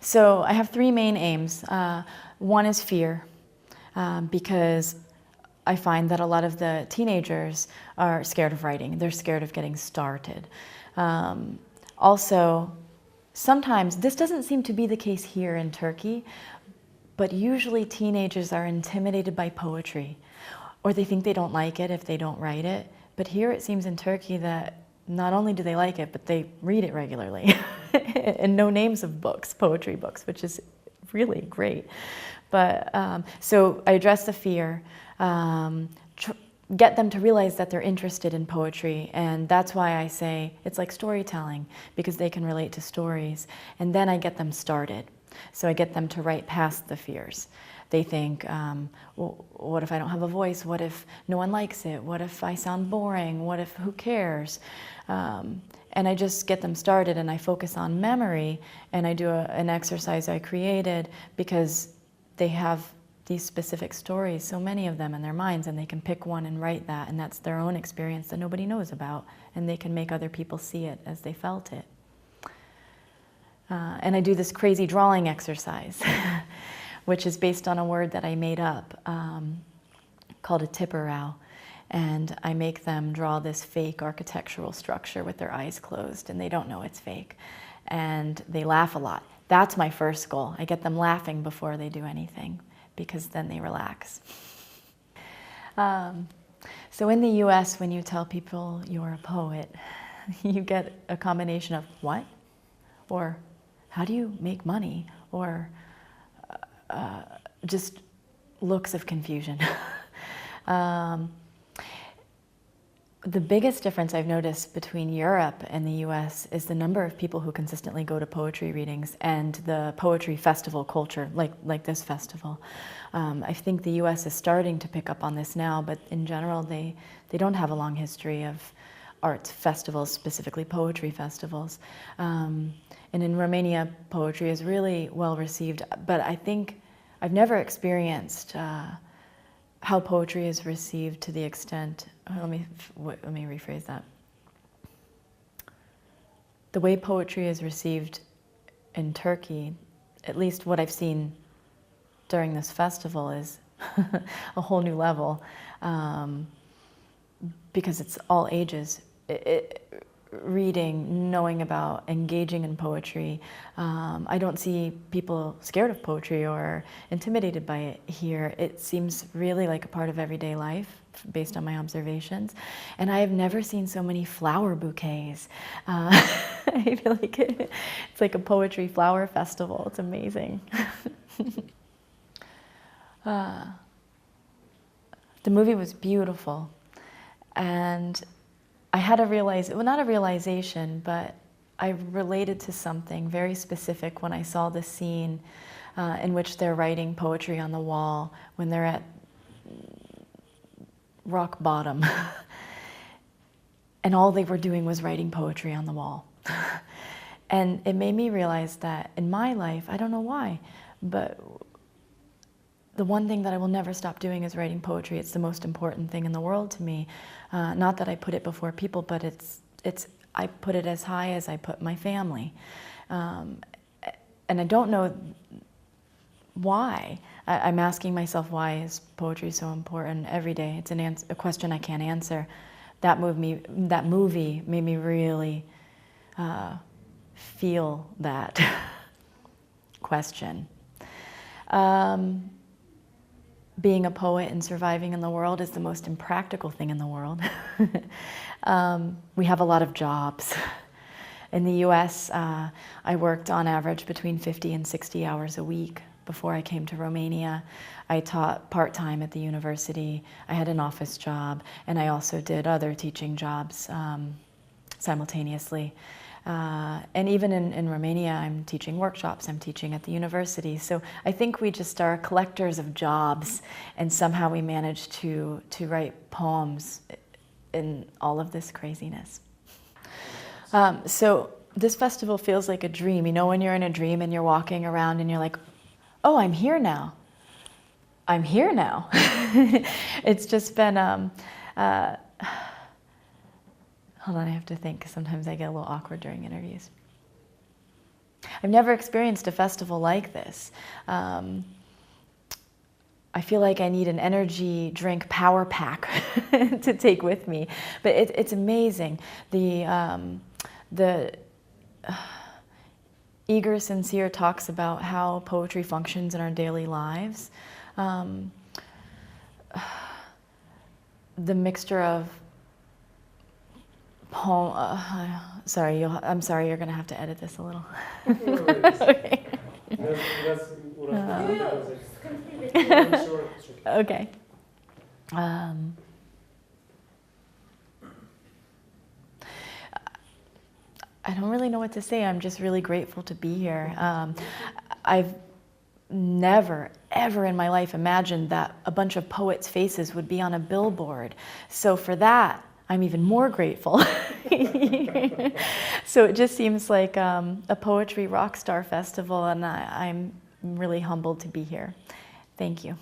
So I have three main aims. One is fear, because I find that a lot of the teenagers are scared of writing. They're scared of getting started. Also, sometimes, this doesn't seem to be the case here in Turkey, but usually teenagers are intimidated by poetry, or they think they don't like it if they don't write it. But here it seems in Turkey that not only do they like it, but they read it regularly. And know names of books, poetry books, which is really great. But so I address the fear, get them to realize that they're interested in poetry, and that's why I say it's like storytelling, because they can relate to stories. And then I get them started. So I get them to write past the fears. They think, well, what if I don't have a voice? What if no one likes it? What if I sound boring? What if, who cares? And I just get them started, and I focus on memory, and I do an exercise I created because they have these specific stories, so many of them in their minds, and they can pick one and write that, and that's their own experience that nobody knows about, and they can make other people see it as they felt it. And I do this crazy drawing exercise, which is based on a word that I made up called a tipperau. And I make them draw this fake architectural structure with their eyes closed, and they don't know it's fake. And they laugh a lot. That's my first goal. I get them laughing before they do anything, because then they relax. So in the US, when you tell people you're a poet, you get a combination of what? Or how do you make money? Or just looks of confusion. The biggest difference I've noticed between Europe and the US is the number of people who consistently go to poetry readings and the poetry festival culture, like this festival. I think the US is starting to pick up on this now, but in general, they don't have a long history of arts festivals, specifically poetry festivals. And in Romania, poetry is really well received, but I think I've never experienced how poetry is received to the extent, let me rephrase that. The way poetry is received in Turkey, at least what I've seen during this festival, is a whole new level, because it's all ages. Reading, knowing about, engaging in poetry. I don't see people scared of poetry or intimidated by it here. It seems really like a part of everyday life, based on my observations. And I have never seen so many flower bouquets. I feel like it's like a poetry flower festival. It's amazing. The movie was beautiful. And I had not a realization, but I related to something very specific when I saw the scene in which they're writing poetry on the wall when they're at rock bottom. And all they were doing was writing poetry on the wall. And it made me realize that in my life, I don't know why, but the one thing that I will never stop doing is writing poetry. It's the most important thing in the world to me. Not that I put it before people, but I put it as high as I put my family. And I don't know why. I'm asking myself, why is poetry so important every day? It's a question I can't answer. That movie made me really feel that question. Being a poet and surviving in the world is the most impractical thing in the world. We have a lot of jobs. In the US, I worked on average between 50 and 60 hours a week before I came to Romania. I taught part-time at the university. I had an office job, and I also did other teaching jobs simultaneously. And even in Romania, I'm teaching workshops, I'm teaching at the university. So I think we just are collectors of jobs, and somehow we manage to write poems in all of this craziness. So this festival feels like a dream. You know when you're in a dream and you're walking around and you're like, oh, I'm here now. I'm here now. It's just been, hold on, I have to think, because sometimes I get a little awkward during interviews. I've never experienced a festival like this. I feel like I need an energy drink power pack to take with me, but it's amazing. The Eager Sincere talks about how poetry functions in our daily lives. The mixture of poem. I'm sorry. You're going to have to edit this a little. Okay. Okay. I don't really know what to say. I'm just really grateful to be here. I've never, ever in my life imagined that a bunch of poets' faces would be on a billboard. So for that, I'm even more grateful. So it just seems like a poetry rock star festival, and I'm really humbled to be here. Thank you.